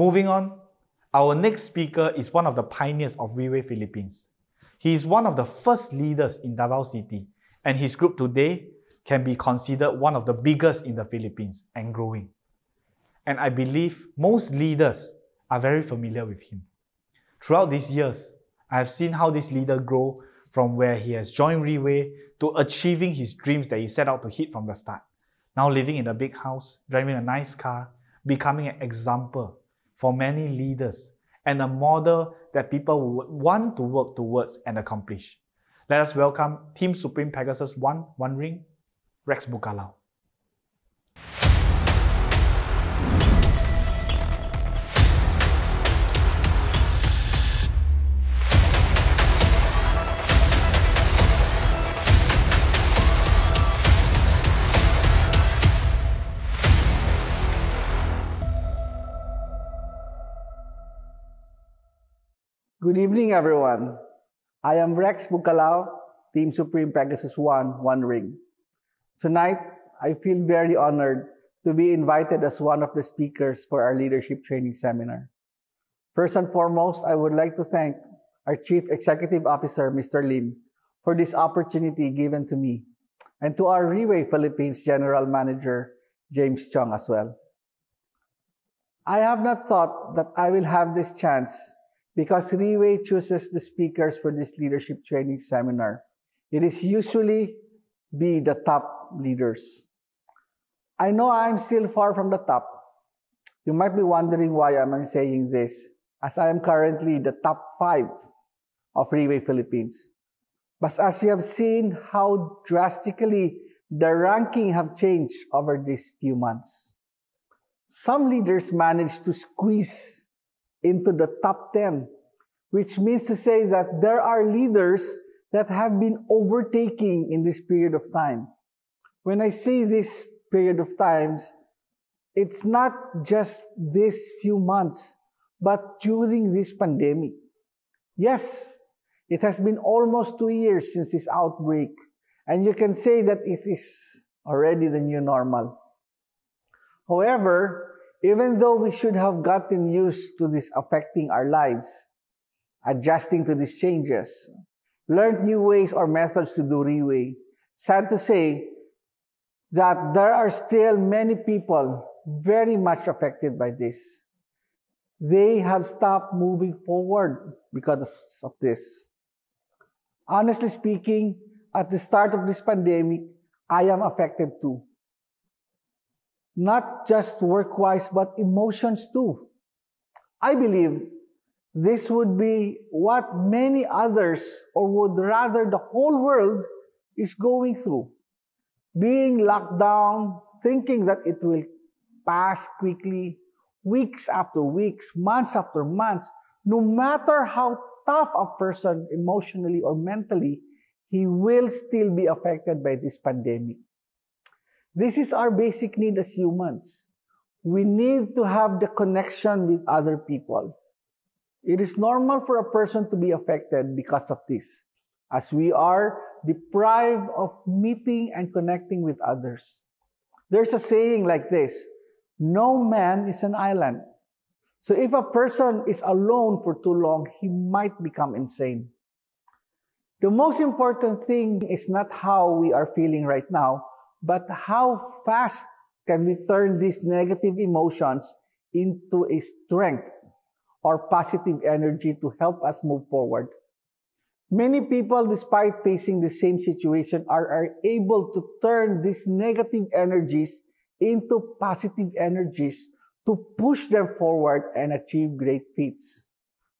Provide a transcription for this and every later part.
Moving on, our next speaker is one of the pioneers of Relay Philippines. He is one of the first leaders in Davao City, and his group today can be considered one of the biggest in the Philippines and growing. And I believe most leaders are very familiar with him. Throughout these years, I have seen how this leader grow from where he has joined Relay to achieving his dreams that he set out to hit from the start. Now living in a big house, driving a nice car, becoming an example for many leaders and a model that people would want to work towards and accomplish. Let us welcome Team Supreme Pegasus 1 Ring, Rex Bugcalao. Good evening, everyone. I am Rex Bugcalao, Team Supreme Pegasus 1 Ring. Tonight, I feel very honored to be invited as one of the speakers for our leadership training seminar. First and foremost, I would like to thank our Chief Executive Officer, Mr. Lim, for this opportunity given to me, and to our Relay Philippines General Manager, James Chong, as well. I have not thought that I will have this chance because Relay chooses the speakers for this leadership training seminar. It is usually be the top leaders. I know I'm still far from the top. You might be wondering why I'm saying this, as I am currently the top 5 of Relay Philippines. But as you have seen how drastically the ranking have changed over these few months. Some leaders managed to squeeze into the top 10, which means to say that there are leaders that have been overtaking in this period of time. When I say this period of times, it's not just these few months, but during this pandemic. Yes, it has been almost 2 years since this outbreak, and you can say that it is already the new normal. However, even though we should have gotten used to this affecting our lives, adjusting to these changes, learned new ways or methods to do Relay, sad to say that there are still many people very much affected by this. They have stopped moving forward because of this. Honestly speaking, at the start of this pandemic, I am affected too. Not just work-wise, but emotions too. I believe this would be what many others, or would rather the whole world, is going through. Being locked down, thinking that it will pass quickly, weeks after weeks, months after months, no matter how tough a person emotionally or mentally, he will still be affected by this pandemic. This is our basic need as humans. We need to have the connection with other people. It is normal for a person to be affected because of this, as we are deprived of meeting and connecting with others. There's a saying like this: no man is an island. So if a person is alone for too long, he might become insane. The most important thing is not how we are feeling right now, but how fast can we turn these negative emotions into a strength or positive energy to help us move forward. Many people, despite facing the same situation, are able to turn these negative energies into positive energies to push them forward and achieve great feats.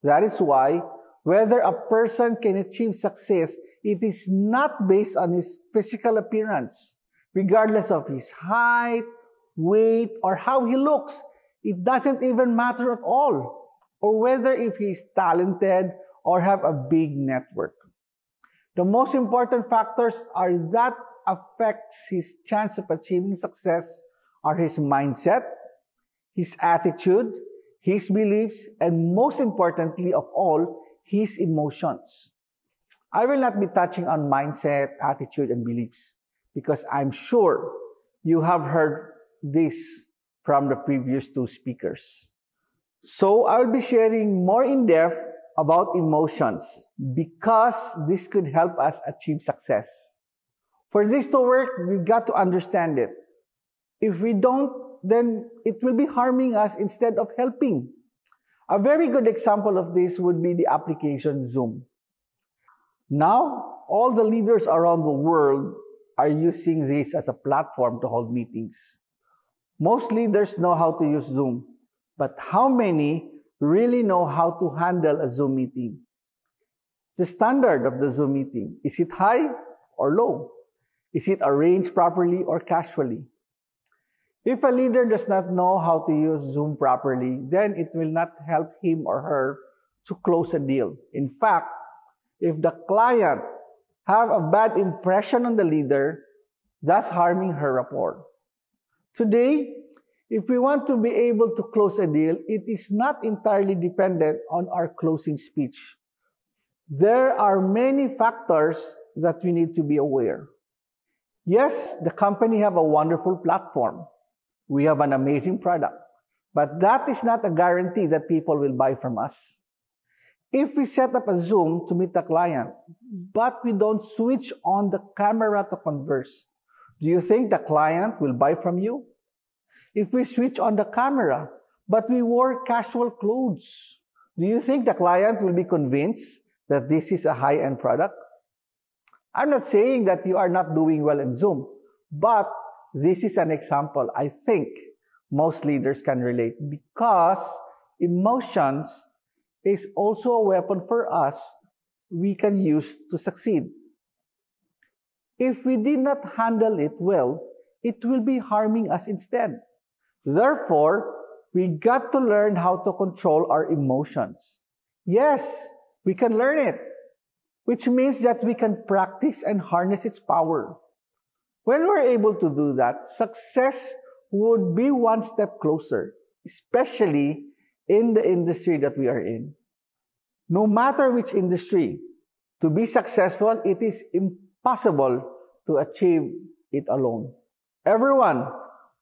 That is why, whether a person can achieve success, it is not based on his physical appearance, regardless of his height, weight, or how he looks. It doesn't even matter at all. Or whether if he is talented or have a big network. The most important factors are that affects his chance of achieving success are his mindset, his attitude, his beliefs, and most importantly of all, his emotions. I will not be touching on mindset, attitude, and beliefs because I'm sure you have heard this from the previous 2 speakers. So I'll be sharing more in depth about emotions because this could help us achieve success. For this to work, we've got to understand it. If we don't, then it will be harming us instead of helping. A very good example of this would be the application Zoom. Now, all the leaders around the world are using this as a platform to hold meetings. Most leaders know how to use Zoom, but how many really know how to handle a Zoom meeting? The standard of the Zoom meeting, is it high or low? Is it arranged properly or casually? If a leader does not know how to use Zoom properly, then it will not help him or her to close a deal. In fact, if the client have a bad impression on the leader, thus harming her rapport. Today, if we want to be able to close a deal, it is not entirely dependent on our closing speech. There are many factors that we need to be aware. Yes, the company have a wonderful platform. We have an amazing product. But that is not a guarantee that people will buy from us. If we set up a Zoom to meet the client, but we don't switch on the camera to converse, do you think the client will buy from you? If we switch on the camera, but we wore casual clothes, do you think the client will be convinced that this is a high-end product? I'm not saying that you are not doing well in Zoom, but this is an example I think most leaders can relate because emotions is also a weapon for us we can use to succeed. If we did not handle it well, it will be harming us instead. Therefore, we got to learn how to control our emotions. Yes, we can learn it, which means that we can practice and harness its power. When we're able to do that, success would be one step closer, especially in the industry that we are in. No matter which industry, to be successful, it is impossible to achieve it alone. Everyone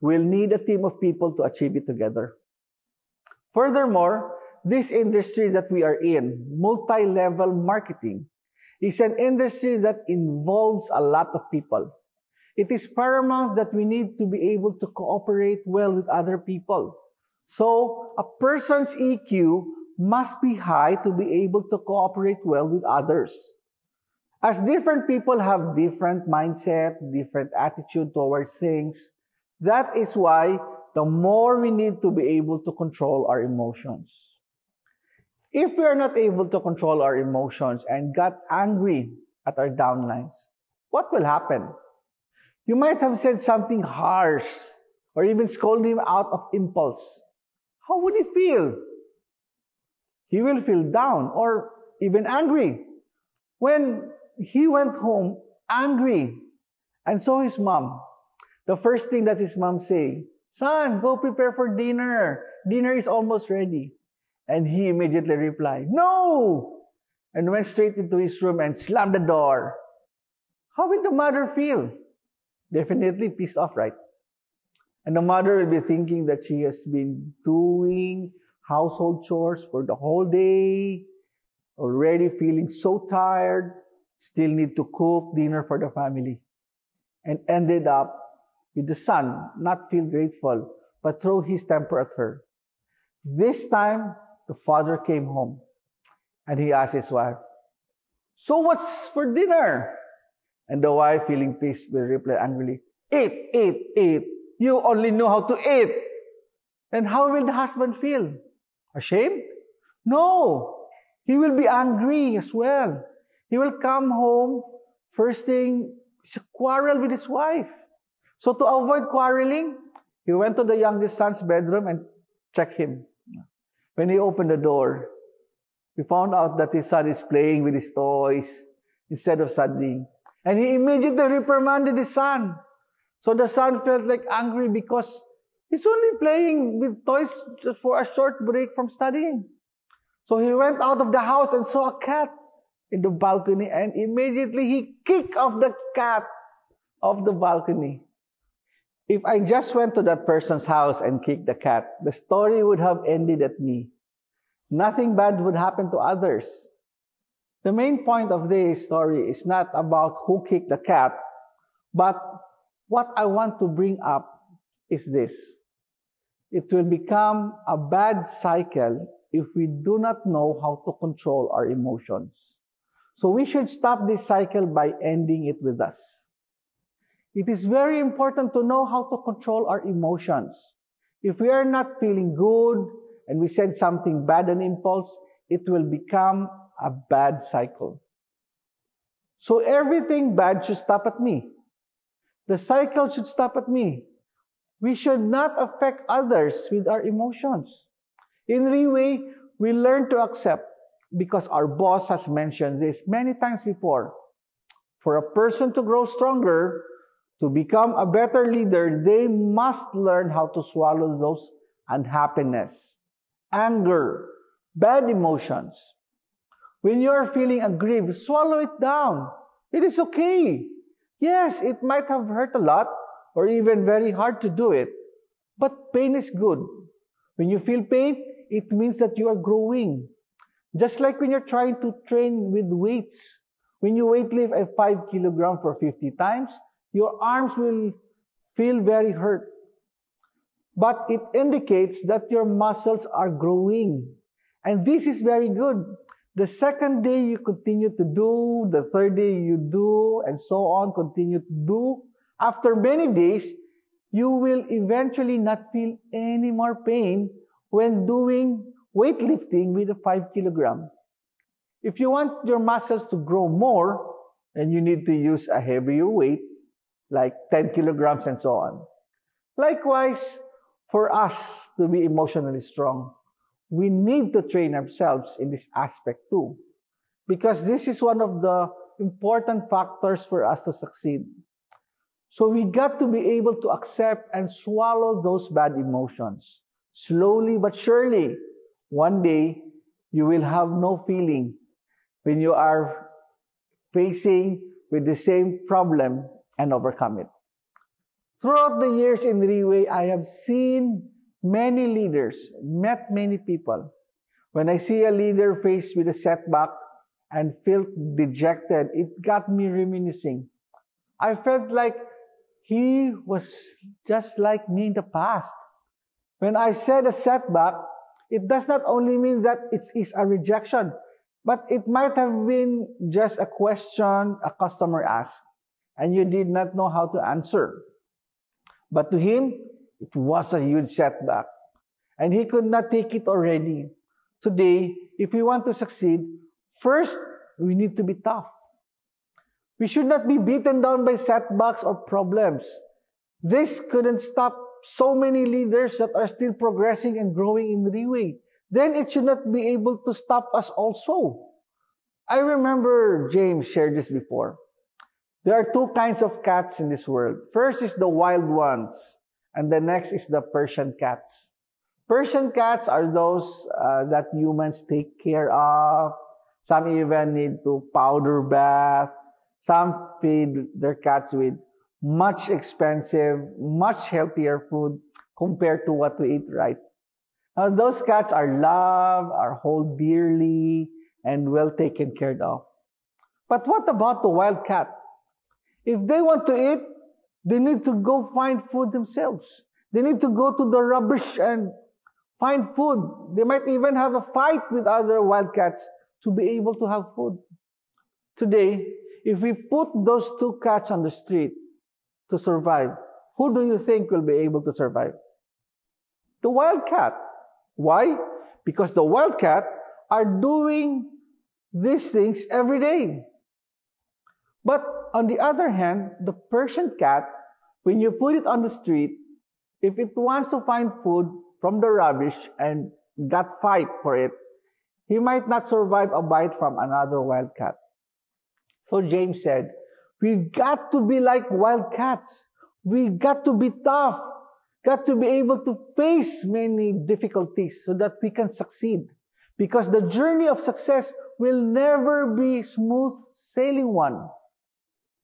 will need a team of people to achieve it together. Furthermore, this industry that we are in, multi-level marketing, is an industry that involves a lot of people. It is paramount that we need to be able to cooperate well with other people. So, a person's EQ must be high to be able to cooperate well with others. As different people have different mindset, different attitude towards things, that is why the more we need to be able to control our emotions. If we are not able to control our emotions and got angry at our downlines, what will happen? You might have said something harsh or even scolded him out of impulse. How would he feel? He will feel down or even angry. When he went home angry and saw his mom, the first thing that his mom say, "Son, go prepare for dinner. Dinner is almost ready." And he immediately replied, "No!" and went straight into his room and slammed the door. How will the mother feel? Definitely pissed off, right? And the mother will be thinking that she has been doing household chores for the whole day, already feeling so tired, still need to cook dinner for the family, and ended up with the son not feel grateful, but throw his temper at her. This time, the father came home, and he asked his wife, "So what's for dinner?" And the wife, feeling pissed, will reply angrily, "Eat, eat, eat. You only know how to eat." And how will the husband feel? Ashamed? No. He will be angry as well. He will come home, first thing, quarrel with his wife. So to avoid quarreling, he went to the youngest son's bedroom and checked him. When he opened the door, he found out that his son is playing with his toys instead of studying. And he immediately reprimanded his son. So the son felt like angry because he's only playing with toys just for a short break from studying. So he went out of the house and saw a cat in the balcony, and immediately he kicked off the cat off the balcony. If I just went to that person's house and kicked the cat, the story would have ended at me. Nothing bad would happen to others. The main point of this story is not about who kicked the cat, but what I want to bring up is this. It will become a bad cycle if we do not know how to control our emotions. So we should stop this cycle by ending it with us. It is very important to know how to control our emotions. If we are not feeling good and we said something bad on impulse, it will become a bad cycle. So everything bad should stop at me. The cycle should stop at me. We should not affect others with our emotions. In Riway, we learn to accept because our boss has mentioned this many times before. For a person to grow stronger, to become a better leader, they must learn how to swallow those unhappiness, anger, bad emotions. When you are feeling aggrieved, swallow it down. It is okay. Yes, it might have hurt a lot or even very hard to do it, but pain is good. When you feel pain, it means that you are growing. Just like when you're trying to train with weights. When you weight lift a 5 kilogram for 50 times, your arms will feel very hurt. But it indicates that your muscles are growing. And this is very good. The second day you continue to do, the third day you do, and so on, continue to do. After many days, you will eventually not feel any more pain when doing weightlifting with a 5 kilogram. If you want your muscles to grow more, then you need to use a heavier weight, like 10 kilograms and so on. Likewise, for us to be emotionally strong, we need to train ourselves in this aspect too. Because this is one of the important factors for us to succeed. So we got to be able to accept and swallow those bad emotions. Slowly but surely, one day, you will have no feeling when you are facing with the same problem and overcome it. Throughout the years in Riway, I have seen many leaders, met many people. When I see a leader faced with a setback and felt dejected, it got me reminiscing. I felt like he was just like me in the past. When I said a setback, it does not only mean that it is a rejection, but it might have been just a question a customer asked, and you did not know how to answer. But to him, it was a huge setback, and he could not take it already. Today, if we want to succeed, first, we need to be tough. We should not be beaten down by setbacks or problems. This couldn't stop so many leaders that are still progressing and growing in Riway. Then it should not be able to stop us also. I remember James shared this before. There are two kinds of cats in this world. First is the wild ones, and the next is the Persian cats. Persian cats are those that humans take care of. Some even need to powder bath. Some feed their cats with much expensive, much healthier food compared to what we eat, right? Now, those cats are loved, are held dearly, and well taken care of. But what about the wild cat? If they want to eat, they need to go find food themselves. They need to go to the rubbish and find food. They might even have a fight with other wildcats to be able to have food. Today, if we put those two cats on the street to survive, who do you think will be able to survive? The wildcat. Why? Because the wildcat are doing these things every day. But on the other hand, the Persian cat, when you put it on the street, if it wants to find food from the rubbish and got fight for it, he might not survive a bite from another wildcat. So James said, we've got to be like wildcats. We've got to be tough. Got to be able to face many difficulties so that we can succeed. Because the journey of success will never be smooth sailing one.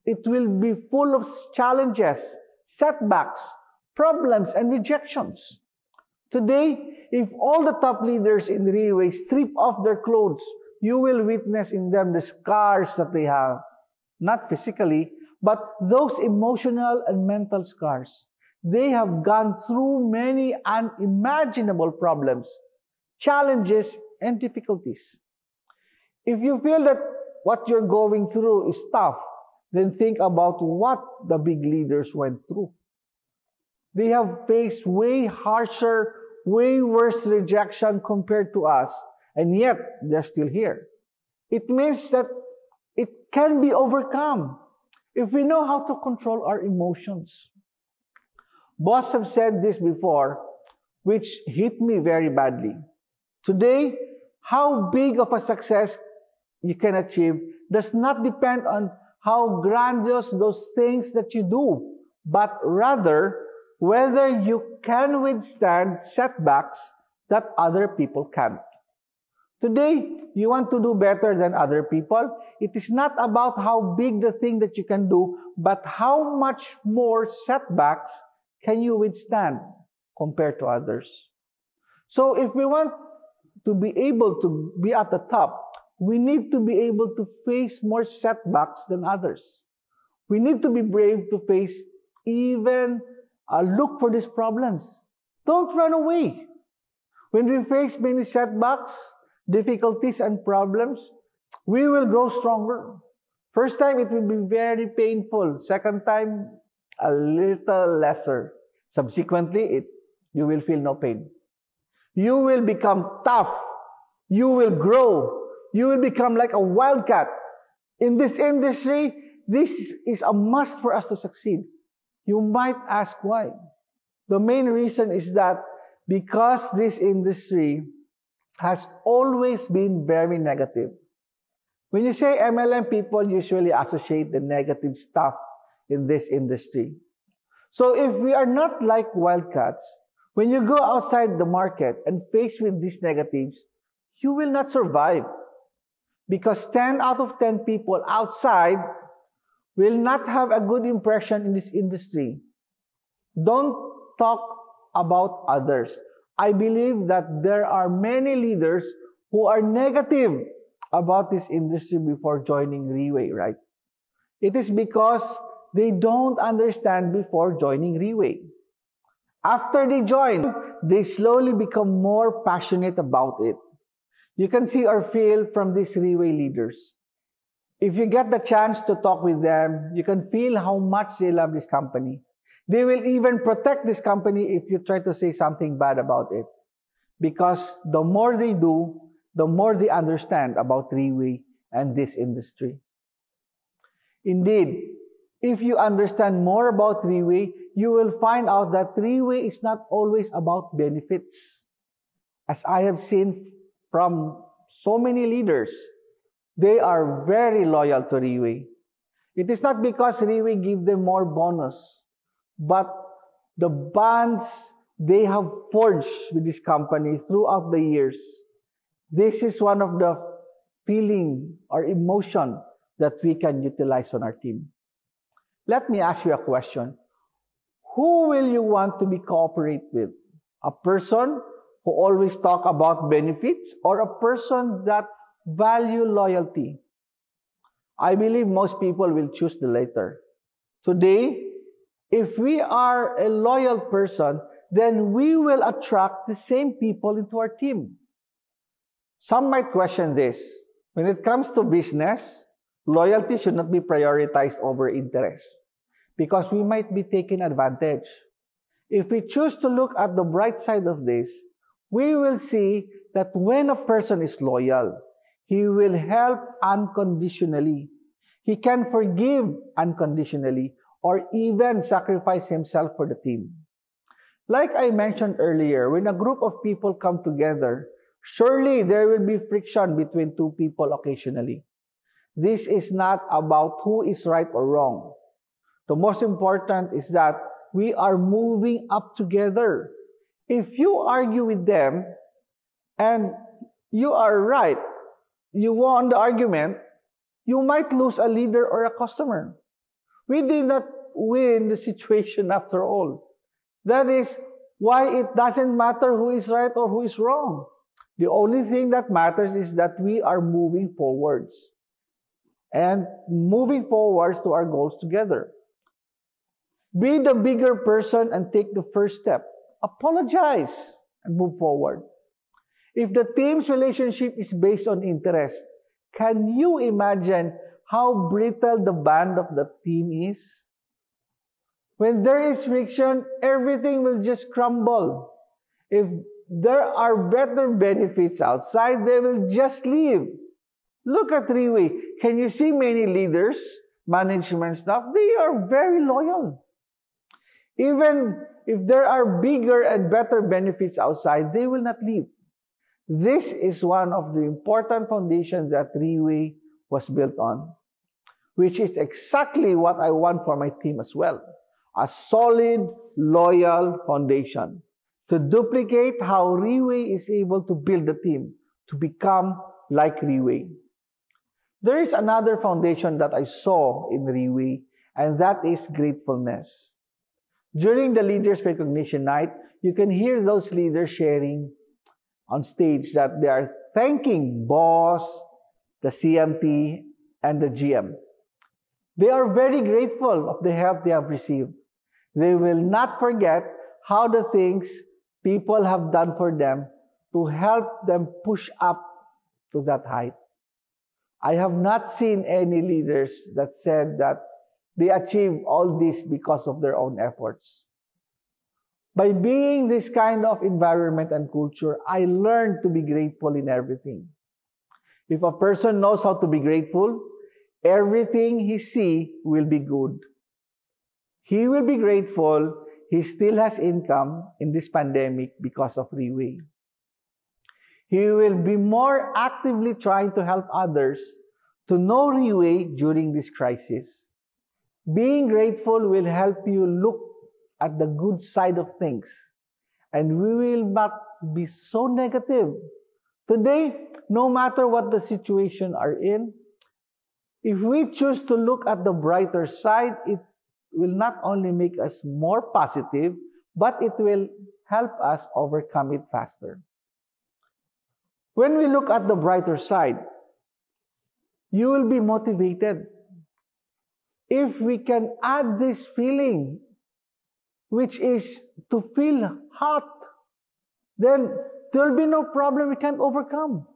It will be full of challenges, setbacks, problems, and rejections. Today, if all the top leaders in Riway strip off their clothes, you will witness in them the scars that they have. Not physically, but those emotional and mental scars. They have gone through many unimaginable problems, challenges, and difficulties. If you feel that what you're going through is tough, then think about what the big leaders went through. They have faced way harsher, way worse rejection compared to us, and yet they're still here. It means that it can be overcome if we know how to control our emotions. Boss have said this before, which hit me very badly. Today, how big of a success you can achieve does not depend on how grandiose those things that you do, but rather whether you can withstand setbacks that other people can't. Today, you want to do better than other people. It is not about how big the thing that you can do, but how much more setbacks can you withstand compared to others. So if we want to be able to be at the top, we need to be able to face more setbacks than others. We need to be brave to face even look for these problems. Don't run away. When we face many setbacks, difficulties, and problems, we will grow stronger. First time, it will be very painful. Second time, a little lesser. Subsequently, you will feel no pain. You will become tough. You will grow. You will become like a wildcat. In this industry, this is a must for us to succeed. You might ask why. The main reason is that because this industry has always been very negative. When you say MLM, people usually associate the negative stuff in this industry. So if we are not like wildcats, when you go outside the market and face with these negatives, you will not survive. Because 10 out of 10 people outside will not have a good impression in this industry. Don't talk about others. I believe that there are many leaders who are negative about this industry before joining Riway, right? It is because they don't understand before joining Riway. After they join, they slowly become more passionate about it. You can see or feel from these Riway leaders. If you get the chance to talk with them, you can feel how much they love this company. They will even protect this company if you try to say something bad about it. Because the more they do, the more they understand about Riway and this industry. Indeed, if you understand more about Riway, you will find out that Riway is not always about benefits. As I have seen from so many leaders, they are very loyal to Riway. It is not because Riway give them more bonus, but the bonds they have forged with this company throughout the years. This is one of the feeling or emotion that we can utilize on our team. Let me ask you a question. Who will you want to be cooperate with? A person who always talk about benefits or a person that value loyalty? I believe most people will choose the latter. Today, if we are a loyal person, then we will attract the same people into our team. Some might question this. When it comes to business, loyalty should not be prioritized over interest because we might be taken advantage. If we choose to look at the bright side of this, we will see that when a person is loyal, he will help unconditionally. He can forgive unconditionally or even sacrifice himself for the team. Like I mentioned earlier, when a group of people come together, surely there will be friction between two people occasionally. This is not about who is right or wrong. The most important is that we are moving up together. If you argue with them and you are right, you won the argument, you might lose a leader or a customer. We did not win the situation after all. That is why it doesn't matter who is right or who is wrong. The only thing that matters is that we are moving forwards and moving forwards to our goals together. Be the bigger person and take the first step. Apologize and move forward. If the team's relationship is based on interest, can you imagine how brittle the bond of the team is? When there is friction, everything will just crumble. If there are better benefits outside, they will just leave. Look at Riway. Can you see many leaders, management staff? They are very loyal. Even if there are bigger and better benefits outside, they will not leave. This is one of the important foundations that Riway was built on, which is exactly what I want for my team as well. A solid, loyal foundation to duplicate how Riway is able to build the team to become like Riway. There is another foundation that I saw in Riway, and that is gratefulness. During the Leaders Recognition Night, you can hear those leaders sharing on stage that they are thanking boss, the CMT, and the GM. They are very grateful of the help they have received. They will not forget how the things people have done for them to help them push up to that height. I have not seen any leaders that said that they achieved all this because of their own efforts. By being this kind of environment and culture, I learned to be grateful in everything. If a person knows how to be grateful, everything he sees will be good. He will be grateful. He still has income in this pandemic because of Riway. He will be more actively trying to help others to know Riway during this crisis. Being grateful will help you look at the good side of things, and we will not be so negative. Today, no matter what the situation are in, if we choose to look at the brighter side, it will not only make us more positive, but it will help us overcome it faster. When we look at the brighter side, you will be motivated. If we can add this feeling, which is to feel hot, then there will be no problem we can't overcome.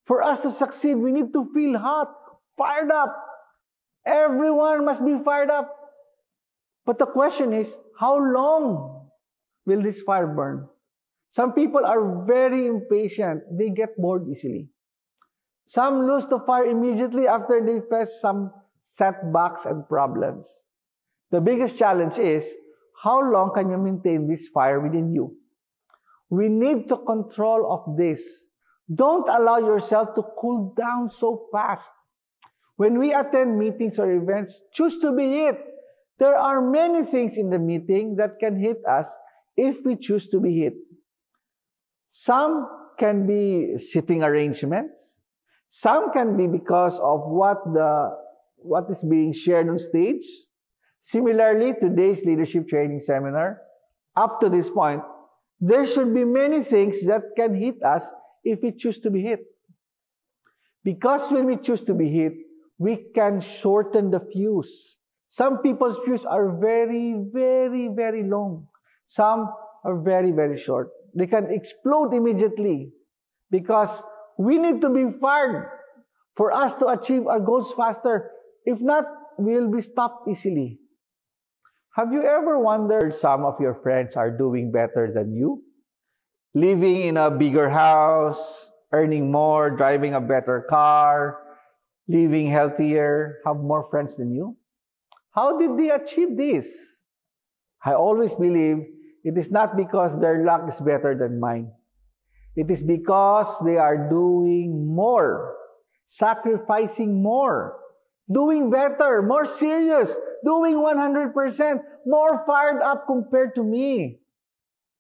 For us to succeed, we need to feel hot, fired up. Everyone must be fired up. But the question is, how long will this fire burn? Some people are very impatient. They get bored easily. Some lose the fire immediately after they face some setbacks and problems. The biggest challenge is, how long can you maintain this fire within you? We need to control of this. Don't allow yourself to cool down so fast. When we attend meetings or events, choose to be hit. There are many things in the meeting that can hit us if we choose to be hit. Some can be sitting arrangements. Some can be because of what is being shared on stage. Similarly, today's leadership training seminar, up to this point, there should be many things that can hit us if we choose to be hit. Because when we choose to be hit, we can shorten the fuse. Some people's fuse are very, very, very long. Some are very, very short. They can explode immediately because we need to be fired for us to achieve our goals faster. If not, we'll be stopped easily. Have you ever wondered some of your friends are doing better than you? Living in a bigger house, earning more, driving a better car, living healthier, have more friends than you? How did they achieve this? I always believe it is not because their luck is better than mine. It is because they are doing more, sacrificing more, doing better, more serious, doing 100%, more fired up compared to me.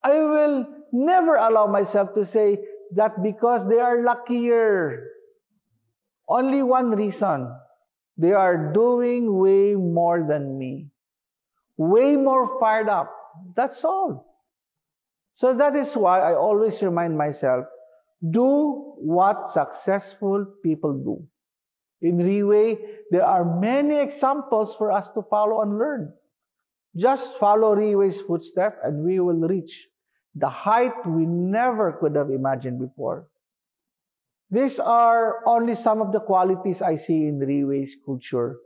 I will never allow myself to say that because they are luckier. Only one reason. They are doing way more than me. Way more fired up. That's all. So that is why I always remind myself, do what successful people do. In Riway, there are many examples for us to follow and learn. Just follow Riway's footsteps and we will reach the height we never could have imagined before. These are only some of the qualities I see in Riway's culture,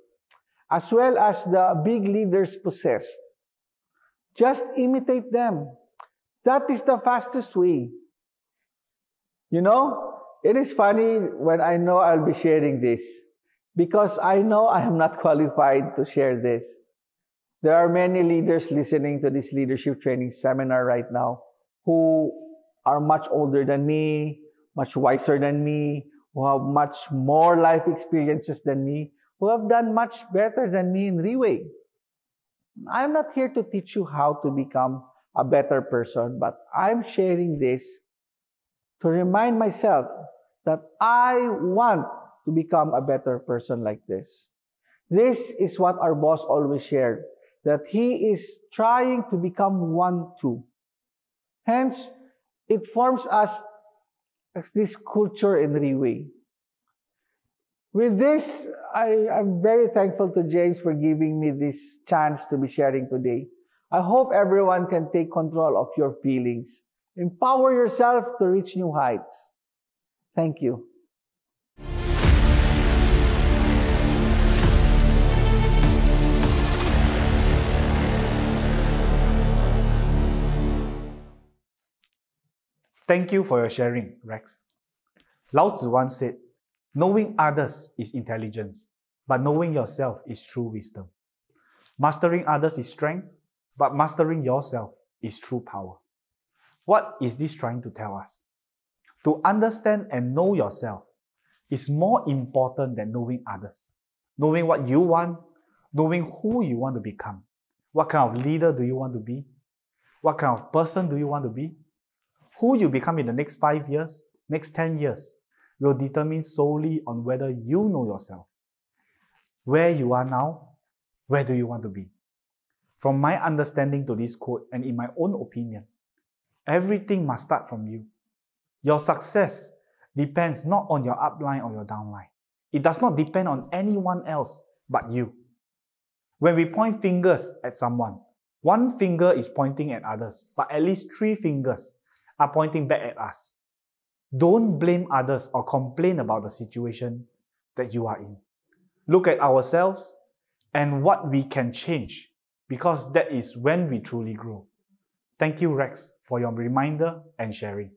as well as the big leaders possess. Just imitate them. That is the fastest way. You know, it is funny when I know I'll be sharing this, because I know I am not qualified to share this. There are many leaders listening to this leadership training seminar right now who are much older than me, much wiser than me, who have much more life experiences than me, who have done much better than me in Riway. I'm not here to teach you how to become a better person, but I'm sharing this to remind myself that I want to become a better person like this. This is what our boss always shared, that he is trying to become one too. Hence, it forms us as this culture in Riway. With this, I am very thankful to James for giving me this chance to be sharing today. I hope everyone can take control of your feelings. Empower yourself to reach new heights. Thank you. Thank you for your sharing, Rex. Lao Tzu once said, knowing others is intelligence, but knowing yourself is true wisdom. Mastering others is strength, but mastering yourself is true power. What is this trying to tell us? To understand and know yourself is more important than knowing others. Knowing what you want, knowing who you want to become. What kind of leader do you want to be? What kind of person do you want to be? Who you become in the next 5 years, next 10 years, will determine solely on whether you know yourself. Where you are now, where do you want to be? From my understanding to this quote, and in my own opinion, everything must start from you. Your success depends not on your upline or your downline. It does not depend on anyone else but you. When we point fingers at someone, one finger is pointing at others, but at least 3 fingers are pointing back at us. Don't blame others or complain about the situation that you are in. Look at ourselves and what we can change, because that is when we truly grow. Thank you, Rex, for your reminder and sharing.